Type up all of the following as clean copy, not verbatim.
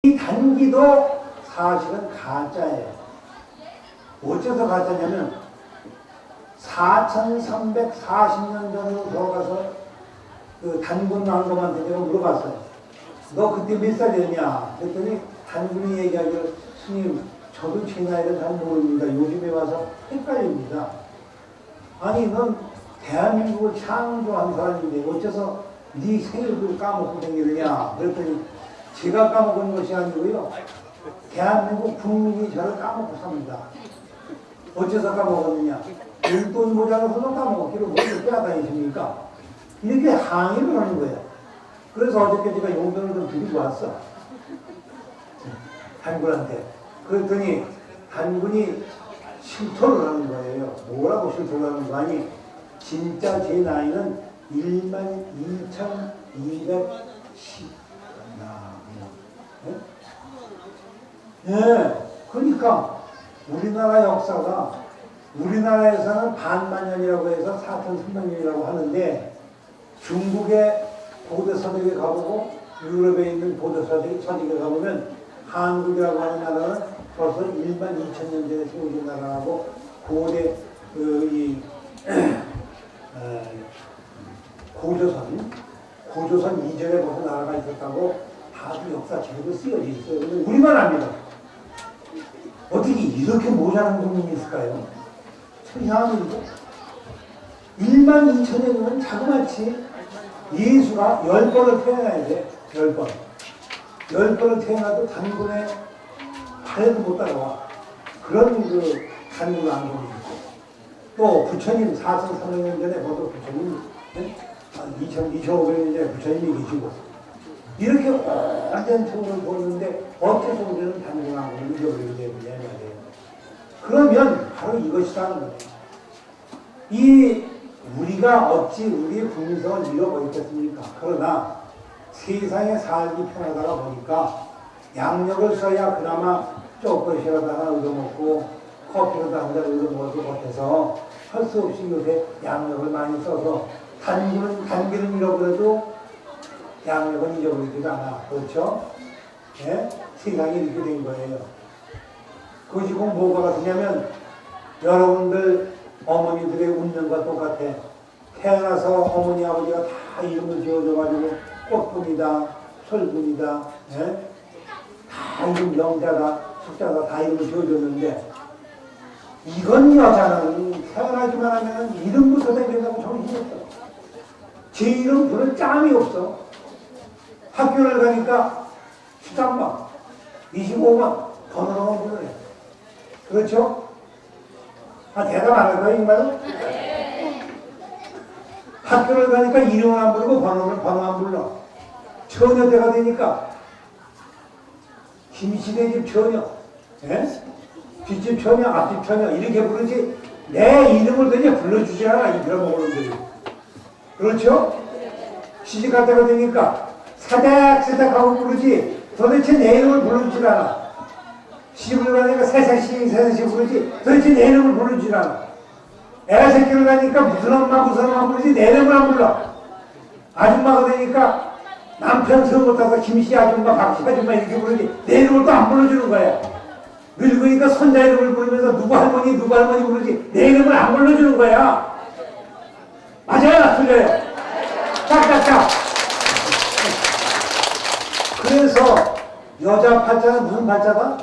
이 단기도 사실은 가짜예요. 어째서 가짜냐면 4340년 전으로 돌아가서 그 단군 왕검한테 제가 물어봤어요. 너 그때 몇 살이었냐? 그랬더니 단군이 얘기하기를 스님 저도 제 나이를 잘 모릅니다. 요즘에 와서 헷갈립니다. 아니 넌 대한민국을 창조한 사람인데 어째서 네 생일도 까먹고 생기느냐? 그랬더니 제가 까먹은 것이 아니고요. 대한민국 국민이 저를 까먹고 삽니다. 어째서 까먹었느냐? 용돈 모자라서도 까먹었기를 뭘 빼앗다니십니까? 이렇게 항의를 하는 거예요. 그래서 어저께 제가 용돈을 좀 드리고 왔어. 단군한테. 그랬더니 단군이 실토를 하는 거예요. 뭐라고 실토를 하는 거 아니? 진짜 제 나이는 12,210. 네, 그러니까 우리나라 역사가 우리나라에서는 반만년이라고 해서 4,300년이라고 하는데 중국의 고대 서적에 가보고 유럽에 있는 고대 서적에 가보면 한국이라고 하는 나라는 벌써 12,000년 전에 세워진 나라라고 고대 고조선 이전에 벌써 나라가 있었다고 다들 역사책에도 쓰여져 있어요. 근데 우리만 압니다. 어떻게 이렇게 모자란 국민이 있을까요? 참 이상한 일이죠. 12,000년이면 자그마치 예수가 10번을 태어나야 돼. 10번. 10번을 태어나도 단군의 발에도 못 따라와. 그런 그 단군 왕국이 있고. 또 부처님 4,300년 전에 벌써 부처님 2,500년 전에 부처님이 계시고 이렇게 오랜 통을 보는데 어째서 우리는 단군 왕국을 잊어버리게 되느냐 말이에요. 그러면 바로 이것이라는 거예요. 우리가 어찌 우리의 국민성을 잃어버리겠습니까? 그러나 세상에 살기 편하다가 보니까 양력을 써야 그나마 쪼꼬시라도 하나 얻어먹고 커피라도 한 잔 얻어먹어도 못해서 할 수 없이 요새 양력을 많이 써서 단기는 잃어버려도 양력은 잊어버리지도 않아. 그렇죠? 네? 세상이 이렇게 된 거예요. 그것이 꼭 뭐가 같으냐면 여러분들 어머니들의 운명과 똑같아. 태어나서 어머니 아버지가 다 이름을 지어줘가지고 꽃분이다, 철분이다, 네? 다 이름 명자다, 숙자다 다 이름을 지어줬는데 이건 여자는 태어나기만 하면 이름부터 생긴다고 정신이 없어. 제 이름 부를 짬이 없어. 학교를 가니까 13번, 25번 번호로만 부르네. 그렇죠? 대답 안 할 거야, 이 말은? 학교를 가니까 이름을 안 부르고 번호 안 불러. 처녀 때가 되니까 김씨네 집 처녀, 뒷집 처녀, 앞집 처녀 이렇게 부르지 내 이름을 도대체 불러주지 않아, 이 빌어먹어놈들이. 그렇죠? 시집갈 때가 되니까 사닥사닥하고 부르지 도대체 내 이름을 불러주질 않아. 시집을 가니까 새색시 부르지 도대체 내 이름을 부르질 않아. 애가 새끼를 가니까 무슨 엄마 부르지 내 이름을 안 불러. 아줌마가 되니까 남편 성을 따서 김씨 아줌마, 박씨 아줌마 이렇게 부르지 내 이름을 또 안 불러주는 거야. 늙으니까 손자 이름을 부르면서 누구 할머니 부르지 내 이름을 안 불러주는 거야. 맞아요? 틀려요? 짝짝짝. 그래서 여자 팔자는 무슨 팔자가?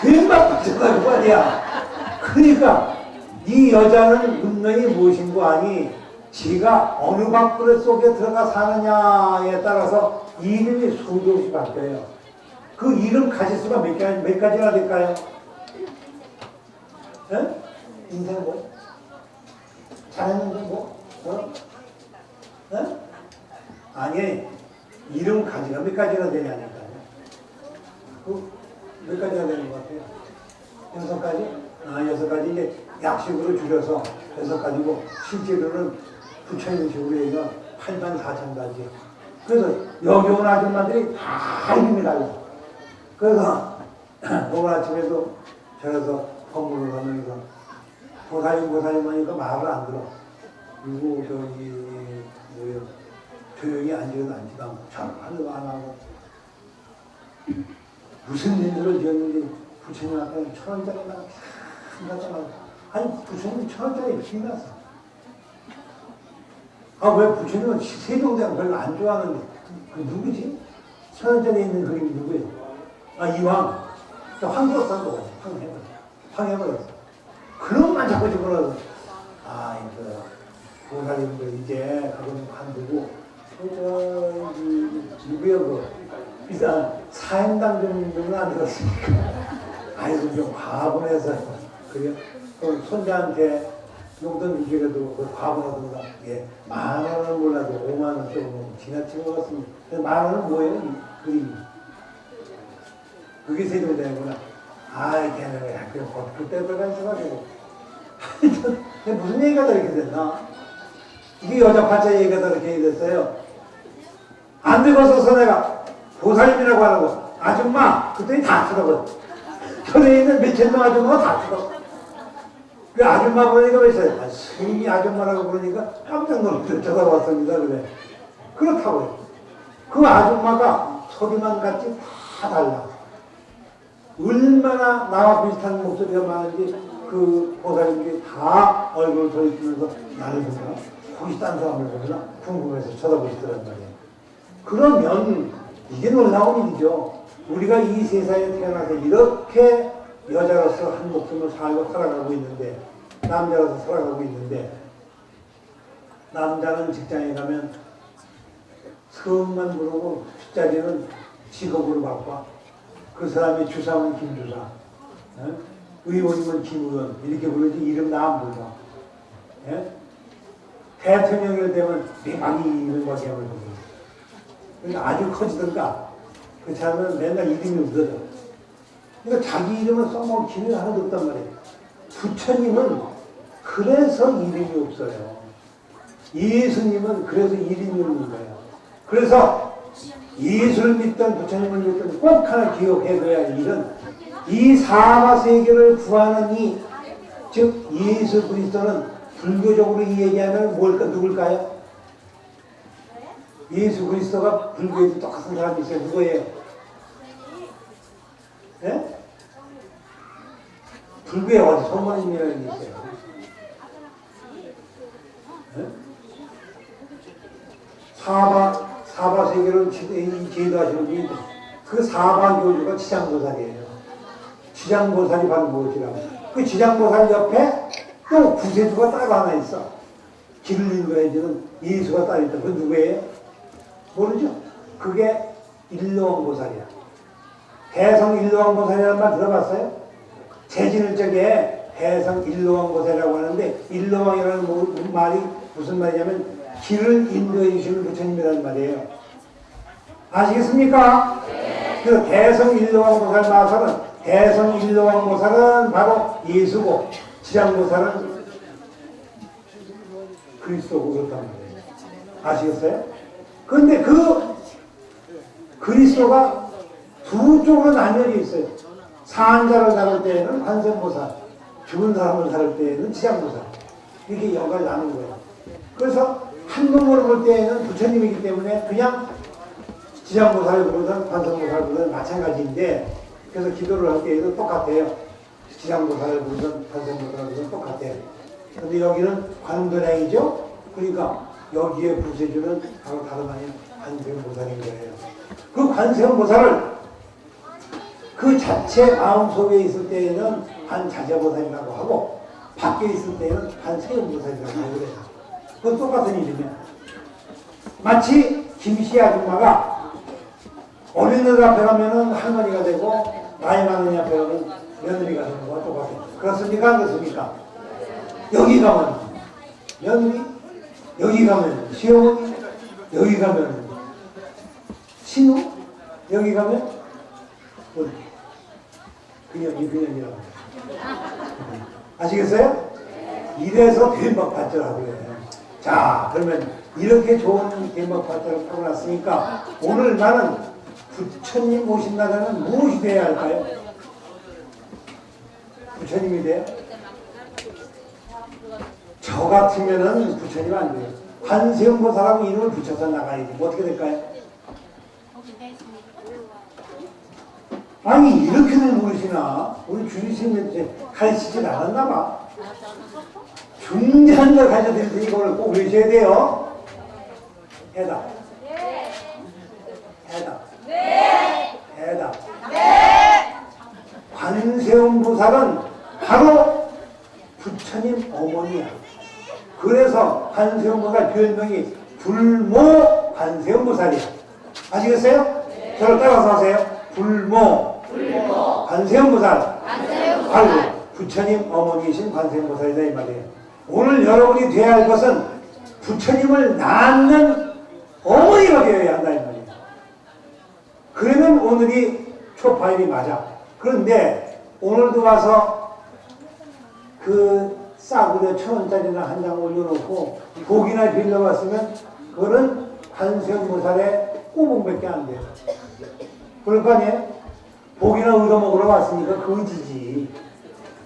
된박 팔자가 그 말이야. 그러니까 이 여자는 운명이 무엇인고 하니 지가 어느 밥그릇 속에 들어가 사느냐에 따라서 이름이 수도 없이 바뀌어요. 그 이름 가지수가 몇 가지나 될까요? 인생 뭐? 잘했는데 뭐? 아니, 이름 가지가 몇 가지나 되냐니까요. 몇 가지나 되는 것 같아요? 6가지? 6가지 이제 약식으로 줄여서 6가지고 실제로는 부처님식으로 얘기하면 84,000가지. 그래서 여기 온 아줌마들이 다 이름이 달라. 그래서 오늘 아침에도 저래서 건물을 하면서 보살님 하니까 말을 안 들어. 그리고 조용히 앉아도 앉지도 않고 잘 하려고 안 하고 무슨 일들을 지었는지 부처님한테 1,000원짜리만 갖다 아니 부처님 1,000원짜리 빚났어. 아 왜 부처님은 세종대왕 별로 안 좋아하는데 그 누구지? 1,000원짜리 있는 그림이 누구예요? 아 이왕 황제로서 황해버렸어. 그런만 자꾸 집어넣어서 아 이거 보살님들 이제 그건 관두고 누구야 그 비싼 사행당 정도는 안 들었으니까 아이고 좀 과분해서 그래요. 손자한테 용돈 주기라도 그 과분하던가 예, 10,000원은 몰라도 50,000원 조금 지나친 것 같습니다. 10,000원은 뭐예요? 이 그림이 그게 세종대왕이구나. 아이 걔는 왜 그냥 그때가 있어가지고 무슨 얘기가 다 이렇게 됐나? 이게 여자 팔자 얘기가 다 이렇게 됐어요. 안 늙어서서 내가 보살님이라고 하는 거 아줌마 그때는 다 쓰더라고. 전에 있는 몇천 명 아줌마가 다 쓰더라고. 그 아줌마 보니까 왜 있어요? 스님이 아줌마라고 그러니까 깜짝 놀라서 쳐다봤습니다. 그래. 그렇다고요. 그 아줌마가 소리만 같이 다 달라. 얼마나 나와 비슷한 목소리가 많은지 그 보살님들이 다 얼굴을 돌리면서 나를 보나 혹시 딴 사람을 보나 궁금해서 쳐다보시더란 말이에요. 그러면 이게 놀라운 일이죠. 우리가 이 세상에 태어나서 이렇게 여자로서 한 목숨을 살고 살아가고 있는데 남자로서 살아가고 있는데 남자는 직장에 가면 성만 부르고 뒷자리는 직업으로 바꿔. 그 사람의 주상은 김주사, 예? 의원이면 김의원 이렇게 부르지 이름 나 안 불러. 예? 대통령이 되면 대박이 이름밖에 안 불러. 그러니까 아주 커지던가 그 사람은 맨날 이름이 없거든. 그러니까 자기 이름을 써먹을 기회가 하나도 없단 말이에요. 부처님은 그래서 이름이 없어요. 예수님은 그래서 이름이 없는 거예요. 그래서 예수를 믿던 부처님을 믿던 꼭 하나 기억해둬야 할 일은 이 사바세계를 구하는 이 즉 예수 그리스도는 불교적으로 얘기하면 뭘까 누굴까요? 예수 그리스도가 불교에도 똑같은 사람이 있어요. 누구예요? 네? 불교에 어디 성모님이라는 게 있어요. 네? 사바세계를 제도하시는 분이 그 사바교주가 지장보살이에요. 지장보살이 바로 무엇이라고? 그 지장보살 옆에 또 구세주가 따로 하나 있어. 길을 인도해주는 예수가 따로 있다. 그건 누구예요? 모르죠? 그게 일로왕보살이야. 대성 일로왕보살이라는 말 들어봤어요? 재진을 적에 대성 일로왕보살이라고 하는데 일로왕이라는 말이 무슨 말이냐면 길을 인도해 주시는 부처님이라는 말이에요. 아시겠습니까? 네. 그 대성 일로왕보살 마설은 대성 일로왕보살은 바로 예수고 지장보살은 그리스도고 그렇단 말이에요. 아시겠어요? 그런데 그 그리스도가 두 쪽으로 나뉘어져 있어요. 사한자를 다룰 때에는 관세음보살, 죽은 사람을 다룰 때에는 지장보살 이렇게 역할을 나눈 거예요. 그래서 한 놈으로 볼 때에는 부처님이기 때문에 그냥 지장보살을 부르든 관세음보살을 부르든 마찬가지인데 그래서 기도를 할 때에도 똑같아요. 지장보살을 부르든 관세음보살을 부르든 똑같아요. 그런데 여기는 관음도량이죠. 그러니까 여기에 부세주는 바로 다름 아닌 관세음보살인 거예요. 그 관세음보살을 그 자체 마음속에 있을 때에는 관자재보살이라고 하고 밖에 있을 때에는 관세음보살이라고 하고 그래요. 그건 똑같은 이름이야. 마치 김씨 아줌마가 어린애들 앞에 가면은 할머니가 되고 나이 많은 애 앞에 가면 며느리가 되는 거와 똑같아요. 그렇습니까? 안 그렇습니까? 여기 가면 며느리, 여기 가면 시어머니, 여기 가면 신우, 여기 가면 그년이라고. 아시겠어요? 이래서 대박 발전하고 그래요. 자, 그러면 이렇게 좋은 대박 발전을 하고 났으니까 오늘 나는 부처님 모신다면 무엇이 돼야 할까요? 부처님이 돼요? 저 같으면은 부처님 안 돼요. 관세음보살하고 이름을 붙여서 나가야지. 뭐 어떻게 될까요? 아니 이렇게는 모르시나? 우리 주님이 가르치질 않았나 봐. 중요한 걸 가르쳐드릴 테니 이걸 꼭 외우셔야 돼요. 해답. 해답. 해답. 관세음보살은 바로 부처님 어머니야. 그래서 관세음보살 별명이 불모 관세음보살이야. 아시겠어요? 저를 따라서 하세요. 불모 관세음보살. 바로 부처님 어머니이신 관세음보살이다 이 말이에요. 오늘 여러분이 되어야 할 것은 부처님을 낳는 어머니가 되어야 한다 이 말이에요. 그러면 오늘이 초파일이 맞아. 그런데 오늘도 와서 그 싸구려 1,000원짜리나 한 장 올려놓고 복이나 빌려왔으면 그거는 관세음보살의 꾸봉밖에 안 돼요. 그럴 거 아니에요? 복이나 얻어먹으러 왔으니까 거지지.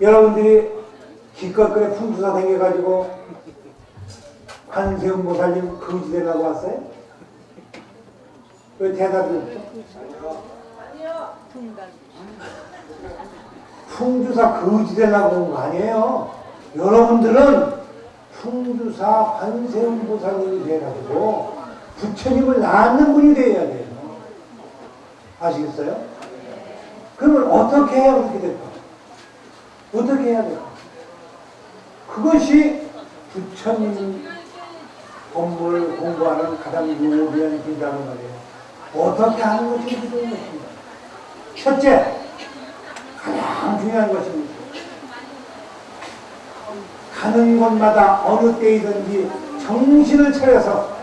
여러분들이 기껏 그래 풍수사 생겨가지고 관세음보살님 거지 되려고 왔어요? 왜 대답이 없죠? 풍주사 거지 되려고 온 거 아니에요. 여러분들은 풍주사 관세음보살님이 돼가지고 부처님을 낳는 분이 되어야 돼요. 아시겠어요? 그러면 어떻게 해야 그렇게 될까? 어떻게 해야 될까? 그것이 부처님 법문을 공부하는 가장 유효한 길이라는 말이에요. 어떻게 하는 것이 필요한 것입니다. 첫째, 가장 중요한 것입니다. 가는 곳마다 어느 때이든지 정신을 차려서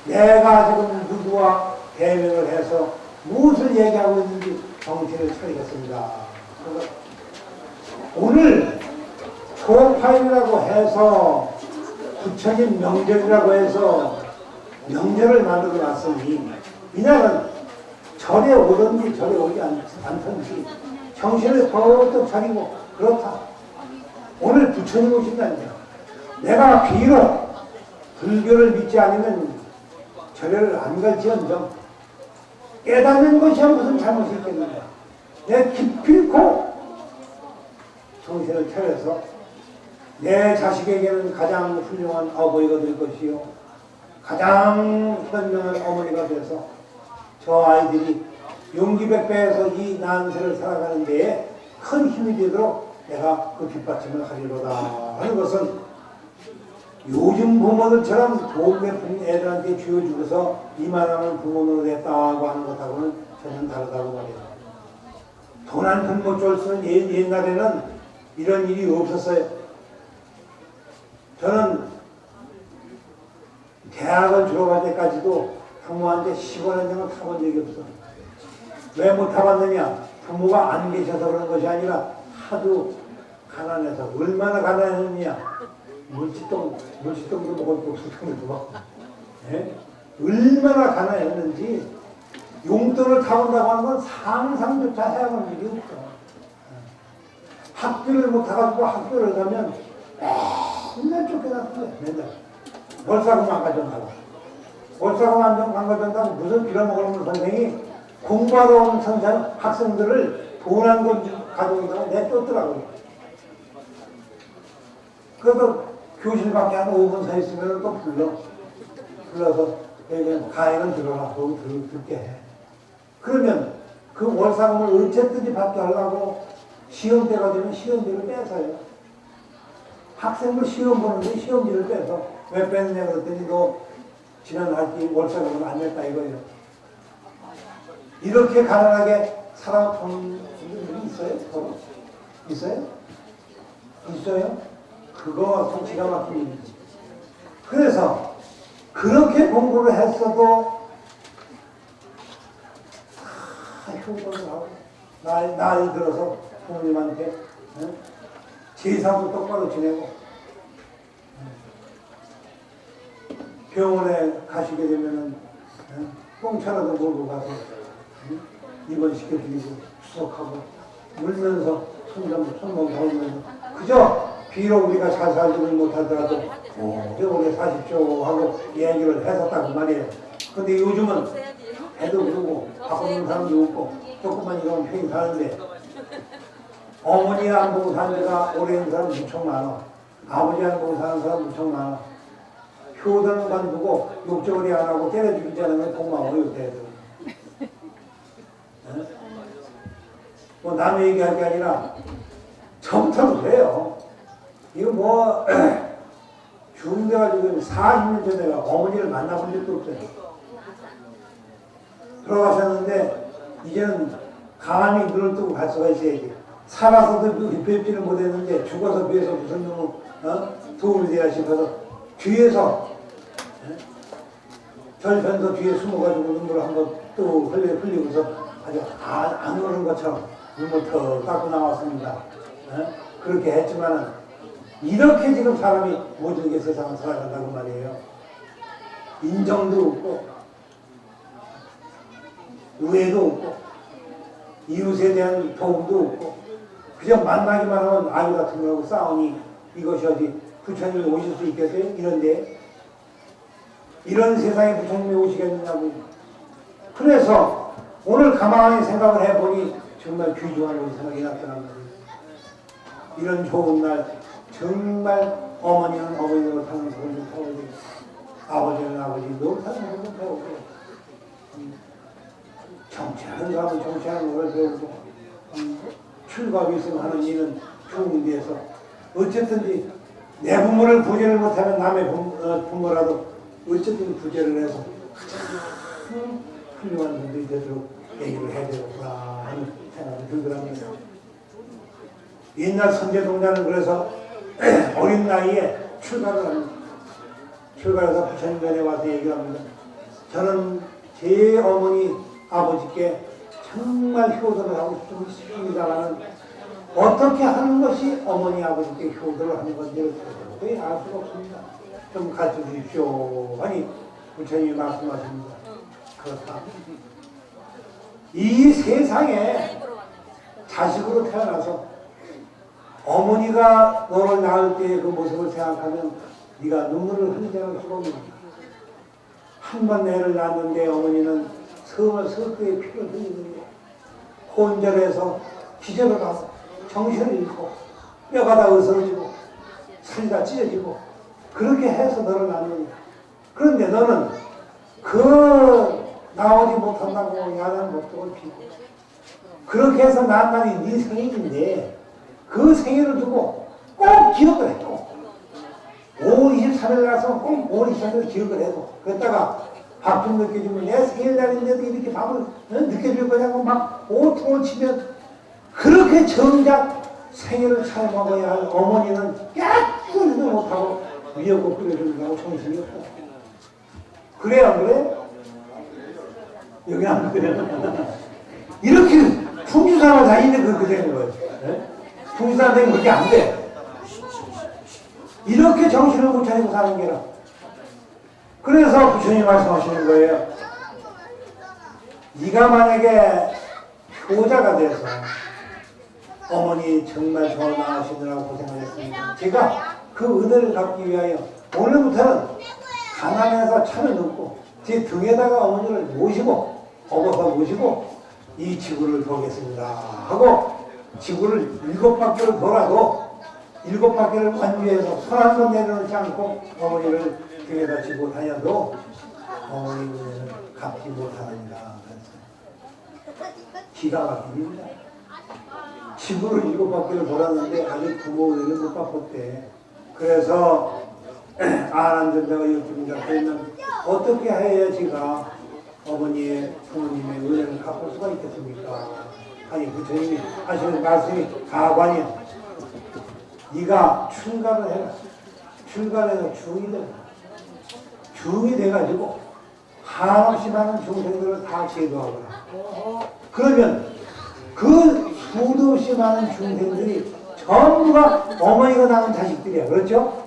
내가 지금 누구와 대면을 해서 무엇을 얘기하고 있는지 정신을 차리겠습니다. 오늘 초파일이라고 해서 부처님 명절이라고 해서 명절을 만들어 놨으니 이날은 절에 오든지 절에 오지 않든지 정신을 더욱 차리고 그렇다. 오늘 부처님 오신다니까. 내가 비록 불교를 믿지 않으면 절에를 안 갈지언정 깨닫는 것이야 무슨 잘못이 있겠는가. 내 기필코 정신을 차려서 내 자식에게는 가장 훌륭한 어버이가 될 것이요 가장 현명한 어머니가 돼서 저 아이들이 용기백배해서 이 난세를 살아가는 데에 큰 힘이 되도록 내가 그 뒷받침을 하리로다 하는 것은 요즘 부모들처럼 돈 몇 푼 애들한테 쥐어주고서 이만하면 부모로 됐다고 하는 것하고는 전혀 다르다고 말해요. 돈 한 푼 못 줄 수는 옛날에는 이런 일이 없었어요. 저는 대학을 졸업할 때까지도 부모한테 10원 한 장을 타본 적이 없어. 왜 못 타봤느냐? 부모가 안 계셔서 그런 것이 아니라 하도 가난해서. 얼마나 가난했느냐? 물치똥도 먹었고 수통도 먹고. 얼마나 가난했는지 용돈을 타본다고 하는 건 상상조차 해본 일이 없어. 학교를 못 가가지고 학교를 가면 맨날 쫓겨났어요. 맨날. 월사금 안 가져온다고. 월사금 안 가져온다고 무슨 빌어먹으면 선생이 공부하러 온 학생들을 돈 한 돈 가져온다고 내쫓더라고요. 그래서 교실 밖에 한 5분 서 있으면 또 불러서 가해는 들어라. 거기 듣게 해. 그러면 그 월사금을 어쨌든지 받게 하려고 시험 때가 되면 시험지를 뺏어요. 학생들 시험 보는데 시험지를 빼서 왜 뺐느냐 그랬더니 너 지난 학기 월사금을 안 냈다 이거예요. 이렇게 가난하게 살아온 분들이 있어요? 있어요? 있어요? 그거 참 기가 막힌 일이지. 그래서 그렇게 공부를 했어도 효도를 하고 나이 들어서 부모님한테 제사도 똑바로 지내고 병원에 가시게 되면은 꽁차라도 몰고 가서 입원시켜드리고 수석하고 울면서 손목 잡으면서 그저 비록 우리가 잘 살지는 못하더라도 오래 사십시오 하고 얘기를 했었다고 말이에요. 근데 요즘은 해도 그러고 바꾸는 사람도 없고 조금만 이러면 편히 사는데 어머니 안 보고 사는 데가 오래 있는 사람 무척 많아. 아버지 안 보고 사는 사람 무척 많아. 효도는 관두고 욕조리 안 하고 때려주지 않으면 고마워요. 대들. 뭐 남의 얘기할 게 아니라 저부터는 그래요. 이거 뭐 죽은데가지고 40년 전에 내가 어머니를 만나본 적도 없어요. 돌아가셨는데 이제는 감히 눈을 뜨고 갈 수가 있어야지. 살아서도 뵙지를 못했는데 죽어서 뒤에서 무슨 놈의 도움이 돼야 싶어서 뒤에서 절편서 뒤에 숨어가지고 눈물을 한번 또 흘리고서 아주 안 오는 것처럼 눈물 더 닦고 나왔습니다. 그렇게 했지만은 이렇게 지금 사람이 모든 게 세상을 살아간다고 말이에요. 인정도 없고 우애도 없고 이웃에 대한 도움도 없고 그냥 만나기만 하면 아유 같은 거하고 싸우니 이것이 어디 부처님이 오실 수 있겠어요? 이런데 이런 세상에 부처님이 오시겠느냐고. 그래서 오늘 가만히 생각을 해보니 정말 귀중한 우리 생각이 났더란 말이에요. 이런 좋은 날 정말 어머니는 어머니로 타는 것을 배우고 아버지는 아버지로 타는 것을 배우고 정치하는 사람은 정치하는 것을 배우고 출가위승하는 이는 좋은 데서 어쨌든지 내 부모를 구제를 못하면 남의 부모라도 어쨌든 구제를 해서 가장 훌륭한 분들이 되도록 얘기를 해야 되겠구나 하는 생각이 들더랍니다. 옛날 선제동자는 그래서 어린 나이에 출가를 합니다. 출가해서 부처님 전에 와서 얘기합니다. 저는 제 어머니 아버지께 정말 효도를 하고 싶습니다라는 어떻게 하는 것이 어머니 아버지께 효도를 하는 건지를 도저히 알 수가 없습니다. 좀 가르쳐 주십시오 하니 부처님이 말씀하십니다. 그렇다. 이 세상에 자식으로 태어나서 어머니가 너를 낳을 때의 그 모습을 생각하면 네가 눈물을 흘리지 않을 수가 없는 거야. 한 번 애를 낳았는데 어머니는 성을 석대에 피를 흘리는 거야. 혼절해서 기절을 하고 정신을 잃고 뼈가 다 으스러지고 살이 다 찢어지고 그렇게 해서 너를 낳느냐. 그런데 너는 그 나오지 못한다고 야단 목적을 피고 그렇게 해서 낳았다니 네 생일인데 그 생일을 두고 꼭 기억을 해도 5월 23일 나서 꼭 5월 23일 기억을 해도 그랬다가 밥 좀 늦게 주면 내 생일날인데도 이렇게 밥을 늦게 줄 거냐고 막 오통을 치면 그렇게 정작 생일을 잘 먹어야 할 어머니는 깨끗이도 못하고 미역국 끓여주려고 정신이 없고 그래 안 그래? 여기 안 그래? 이렇게 풍주사가 다니는데 그렇게 되는 거예요. 풍주사가 되면 그렇게 안 돼. 이렇게 정신을 못 차리고 사는 게라. 그래서 부처님이 말씀하시는 거예요. 네가 만약에 효자가 돼서 어머니 정말 저 낳으시느라고 고생을 했습니다. 제가 그 은혜를 갚기 위하여 오늘부터는 가난해서 차를 놓고 제 등에다가 어머니를 모시고 업어서 모시고 이 지구를 돌겠습니다 하고 지구를 7바퀴를 돌아도 7바퀴를 완주해서 손 한 번 내려놓지 않고 어머니를 등에다 지고 다녀도 어머니 은혜는 갚지 못하느니라. 기가 막힙니다. 지구를 7바퀴를 돌았는데 아직 부모 은혜를 못 갚았대. 그래서 아난전자가 여쭈는가 그러면 어떻게 해야 제가 어머니의 부모님의 은혜를 갚을 수가 있겠습니까? 아니 부처님이 하시는 말씀이 가관이야. 네가 출가를 해라. 출가를 해서 중이 돼가지고 한없이 많은 중생들을 다 제도하거라. 그러면 그 수도 없이 많은 중생들이 전부가 어머니가 낳은 자식들이야. 그렇죠?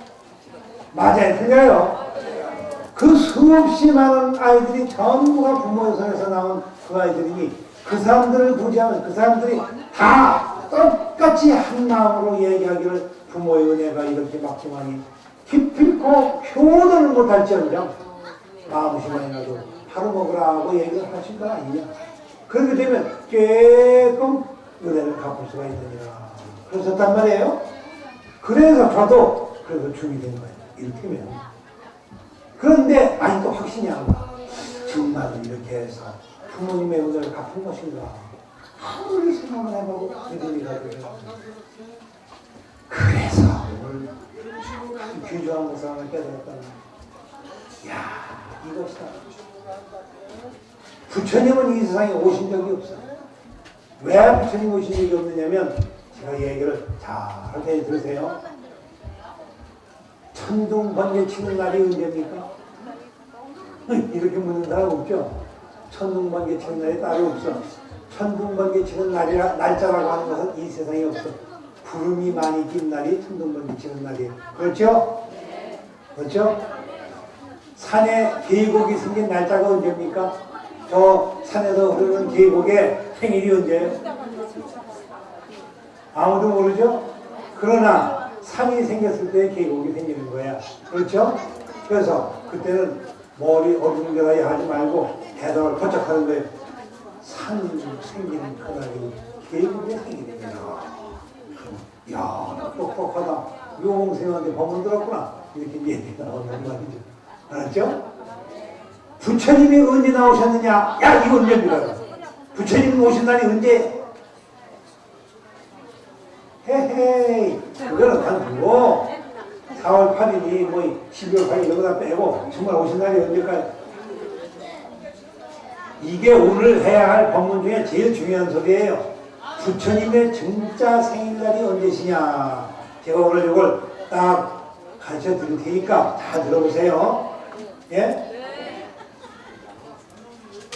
맞아요. 틀려요. 그 수없이 많은 아이들이 전부가 부모의 손에서 나온 그 아이들이니 그 사람들을 보지하면 그 사람들이 다 똑같이 한 마음으로 얘기하기를 부모의 은혜가 이렇게 막중하니 기필코 효도를 못할지언정 마음심만이라도 바로 먹으라고 얘기를 하신 거 아니냐. 그렇게 되면 조금 은혜를 갚을 수가 있느니라. 그러셨단 말이에요. 그래서 저도 그래서 죽이 된 거예요. 이를테면. 그런데 아직도 확신이 안 가. 정말 이렇게 해서 부모님의 은혜를 갚은 것인가. 아무리 생각을 해보고 믿음이가 되더라고요. 그래서 오늘 귀중한 것을 하나 깨달았다는 야 이것이다. 부처님은 이 세상에 오신 적이 없어. 왜 부처님 오신 적이 없느냐면 제가 얘기를 잘 들으세요. 천둥 번개 치는 날이 언제입니까? 이렇게 묻는 사람 없죠? 천둥 번개 치는 날이 따로 없어. 천둥 번개 치는 날짜라고 하는 것은 이 세상에 없어. 구름이 많이 낀 날이 천둥 번개 치는 날이에요. 그렇죠? 그렇죠? 산에 계곡이 생긴 날짜가 언제입니까? 저 산에서 흐르는 계곡의 생일이 언제예요? 아무도 모르죠? 그러나 산이 생겼을 때 계곡이 생기는 거야. 그렇죠? 그래서 그때는 머리 어중간하게 하지 말고 대답을 포착하는 거예요. 산 생기는 그날이 계곡의 생일입니다. 야, 똑똑하다. 용생한테 법문 들었구나. 이렇게 얘기가 나오는 말이죠. 알았죠? 부처님이 언제 나오셨느냐? 야, 이거 언제입니까? 부처님 오신 날이 언제? 헤헤이, 그거는 단고 4월 8일이 뭐 12월 8일 이런 거 다 빼고 정말 오신 날이 언제까지? 이게 오늘 해야 할 법문 중에 제일 중요한 소리예요. 부처님의 진짜 생일날이 언제시냐? 제가 오늘 이걸 딱 가르쳐 드릴 테니까 다 들어보세요. 예?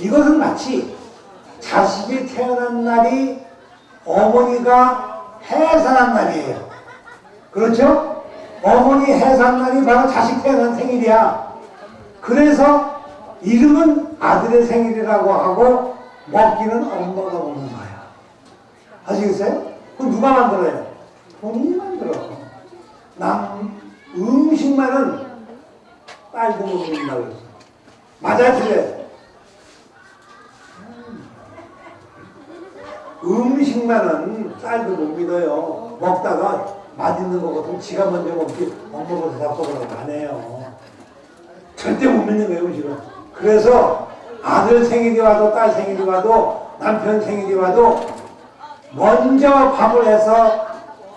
이것은 마치 자식이 태어난 날이 어머니가 해산한 날이에요. 그렇죠? 어머니 해산 날이 바로 자식 태어난 생일이야. 그래서 이름은 아들의 생일이라고 하고 먹기는 엄마가 먹는 거야. 아시겠어요? 그럼 누가 만들어요? 본인이 만들어. 음식만은 딸도 못 먹는다고 그랬어. 맞아요, 틀려요? 음식만은 쌀도 못 믿어요. 먹다가 맛있는 거 같으면 지가 먼저 먹지 엄마부터 잡숴보라고 안 해요. 절대 못 믿는 거예요, 음식은. 그래서 아들 생일이 와도 딸 생일이 와도 남편 생일이 와도 먼저 밥을 해서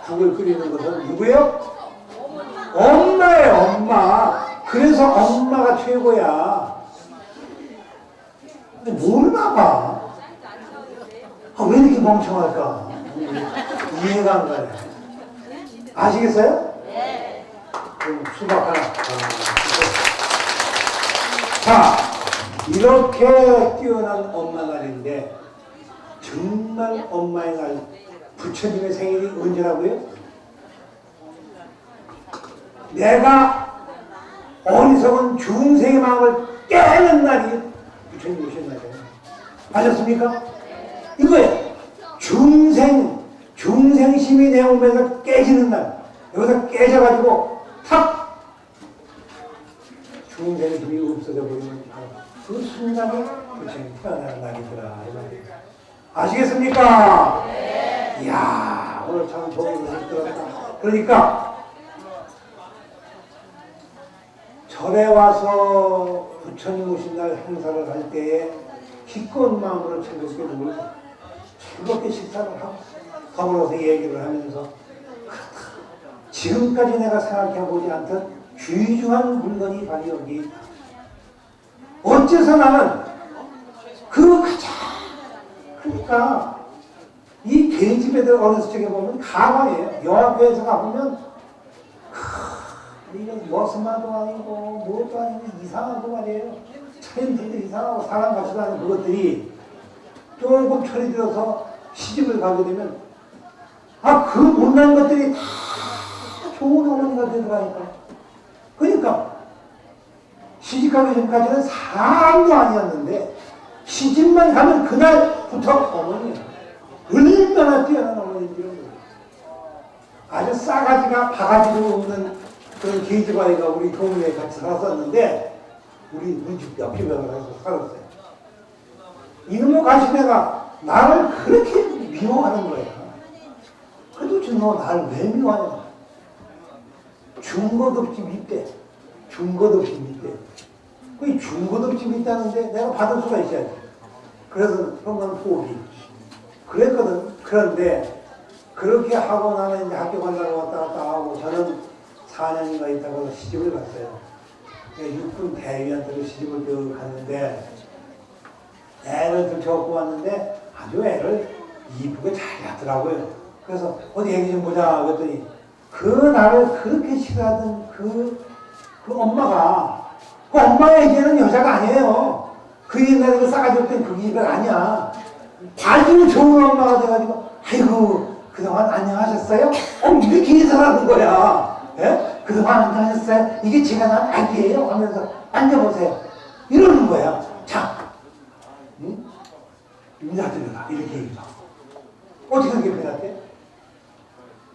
국을 끓이는 것은 누구예요? 엄마예요, 엄마. 그래서 엄마가 최고야. 근데 모르나 봐. 왜 이렇게 멍청할까? 이해가 안 가요. 아시겠어요? 네. 그럼 수박 하나. 자, 이렇게 뛰어난 엄마 날인데 정말 엄마의 날, 부처님의 생일이 언제라고요? 내가 어리석은 중생의 마음을 깨는 날이 부처님 오신 날이에요. 아셨습니까? 이거예요. 중생심이 내 몸에서 깨지는 날. 여기서 깨져가지고 탁! 중생심이 없어져 버리는 그 순간에 부처님 태어나는 날이더라. 아시겠습니까? 네. 이야, 오늘 참 좋은 것을 들었다. 그러니까 절에 와서 부처님 오신 날 행사를 할 때에 기꺼운 마음으로 즐겁게 누굴 즐겁게 식사를 하고 더불어서 얘기를 하면서 지금까지 내가 생각해보지 않던 귀중한 물건이 바로 여기 있다. 어째서 나는 그 가장 그러니까 이 계집애들 어렸을 적에 보면 가관이에요. 여학교에서 가보면 이건 머스마도 아니고 무엇도 아니고 이상하고 말이에요. 차림들도 이상하고 사람 같지도 않은 그것들이 조금 철이 들어서 시집을 가게 되면 그 못난 것들이 다 좋은 어머니가 되더라니까. 그러니까 시집가기 전까지는 사람도 아니었는데 시집만 가면 그날부터 어머니야. 얼마나 뛰어난 어머니인지를 모르겠어요. 아주 싸가지가 바가지도 없는 그런 계집아이가 우리 동네에 같이 살았었는데 우리 집 옆에 병을 해서 살았어요. 이놈의 가시네가 나를 그렇게 미워하는 거야. 그래도 저놈 나를 왜 미워하냐. 준 것 없이 믿대. 준 것 없이 믿대. 그 준 것 없이 믿다는데 내가 받을 수가 있어야지. 그래서 그런 건 포기. 그랬거든. 그런데 그렇게 하고 나는 이제 학교 간다고 왔다 갔다 하고 저는 4년인가 있다가 시집을 갔어요. 육군 대위한테로 시집을 갔는데 애를 들쳐갖고 왔는데 아주 애를 이쁘게 잘 낳더라고요. 그래서 어디 얘기 좀 보자 그랬더니 그 나를 그렇게 싫어하던 그 엄마가 그 엄마에게는 여자가 아니에요. 그 옛날에 그 싸가지 없던 그 기가 아니야. 아주 좋은 엄마가 돼가지고 아이고 그동안 안녕하셨어요? 이렇게 인사하는 거야. 예? 그동안 안녕하셨어요? 이게 제가 난 아기예요? 하면서 앉아보세요. 이러는 거야. 자, 응? 인사드려라. 이렇게 얘기해서. 어떻게 그렇게 변했대?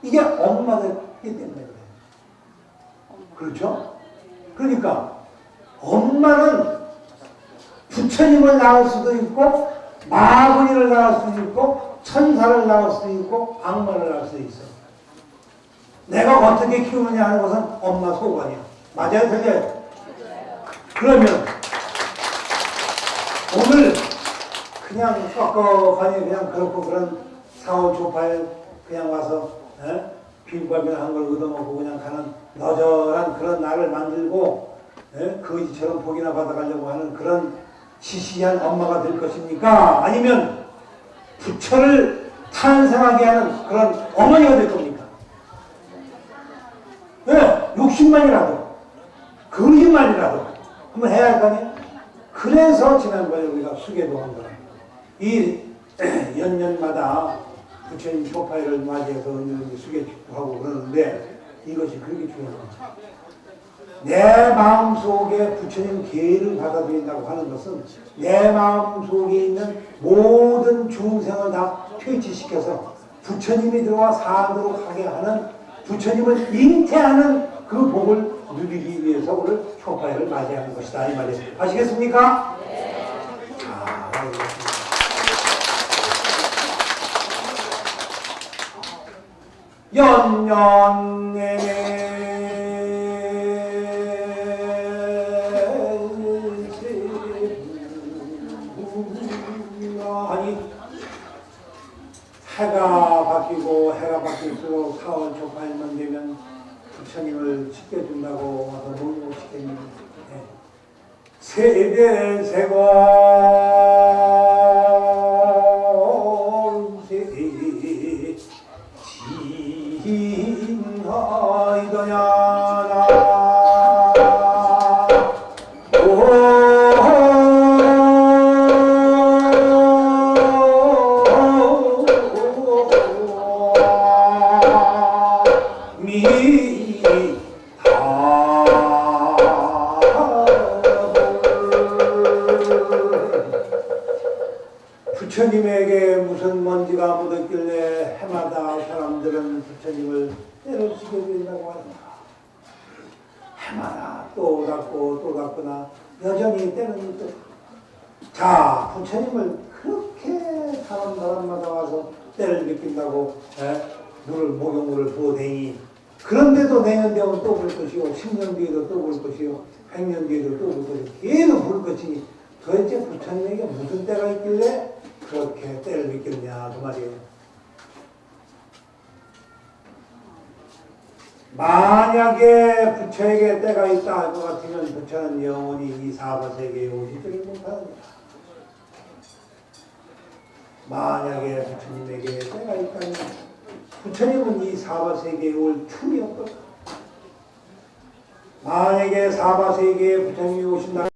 이게 엄마들이기 때문에 그래. 그렇죠? 그러니까 엄마는 부처님을 낳을 수도 있고 마구니를 낳을 수도 있고 천사를 낳을 수도 있고 악마를 낳을 수도 있어. 내가 어떻게 키우느냐 하는 것은 엄마 소관이야. 맞아요? 틀려요? 그러면 오늘 그냥 썩거하니 그냥 그렇고 그런 사원 조파에 그냥 와서 비빔밥이나 한 걸 얻어먹고 그냥 가는 너절한 그런 나를 만들고 거지처럼 복이나 받아가려고 하는 그런 시시한 엄마가 될 것입니까? 아니면 부처를 탄생하게 하는 그런 어머니가 될 겁니까? 욕심만이라도 거짓말이라도 한번 해야 할 거 아니에요? 그래서 지난번에 우리가 수계도 한 거예요. 이 연년마다 부처님 초파일을 맞이해서 수계 축구하고 그러는데 이것이 그렇게 중요한 거죠. 내 마음속에 부처님 계를 받아들인다고 하는 것은 내 마음속에 있는 모든 중생을 다 퇴치시켜서 부처님이 들어와 사도록 하게 하는 부처님을 잉태하는 그 복을 누리기 위해서 오늘 초파일을 맞이하는 것이다 이 말이에요. 아시겠습니까? 네. 연년 내내 해가 바뀔수록 4월 초파일만 되면 부처님을 지켜준다고 와서 뭘 시켰는데 세대 세고 진하이더냐 부처님에게 무슨 먼지가 묻었길래 해마다 사람들은 부처님을 때를 죽여버린다고 합니다. 해마다 또 닦고 또 닦거나 여전히 때는 묻었다. 자, 부처님을 그렇게 사람마다 와서 때를 느낀다고 물을 목욕물을 부어대니 그런데도 내년 되면 또 볼 것이요 10년 뒤에도 또 볼 것이요 100년 뒤에도 또 볼 것이요 계속 볼 것이니 도대체 부처님에게 무슨 때가 있길래 그렇게 때를 느꼈냐 그 말이에요. 만약에 부처에게 때가 있다 할 것 같으면 부처는 영원히 이 사바세계에 오시지를 못합니다. 만약에 부처님에게 때가 있다면 부처님은 이 사바세계에 올 틈이 없거든. 만약에 사바세계에 부처님이 오신다